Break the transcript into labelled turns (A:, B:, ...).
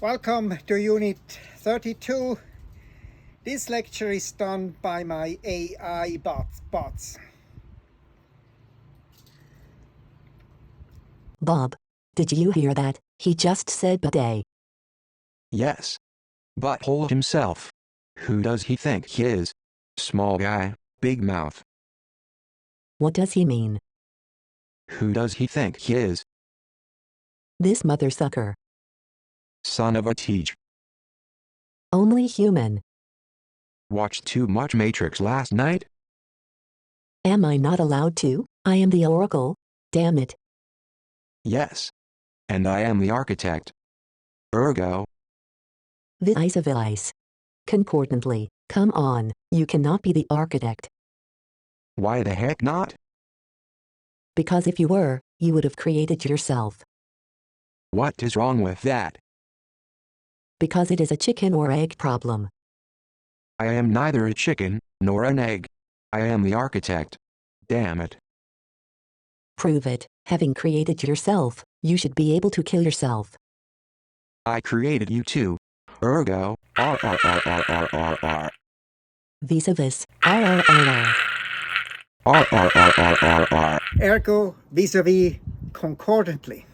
A: Welcome to Unit 32. This lecture is done by my AI bots.
B: Bob, did you hear that? He just said bidet.
C: Yes. Butthole himself. Who does he think he is? Small guy, big mouth.
B: What does he mean?
C: Who does he think he is?
B: This mother sucker.
C: Son of a teach.
B: Only human.
C: Watched too much Matrix last night?
B: Am I not allowed to? I am the Oracle. Damn it.
C: Yes. And I am the architect. Ergo.
B: Vice. Concordantly, come on, you cannot be the architect.
C: Why the heck not?
B: Because if you were, you would have created yourself.
C: What is wrong with that?
B: Because it is a chicken or egg problem.
C: I am neither a chicken, nor an egg. I am the architect. Damn it.
B: Prove it. Having created yourself, you should be able to kill yourself.
C: I created you too. Ergo. R.
B: Vis-a-vis. RRRR.
C: R.
A: Ergo vis-a-vis concordantly.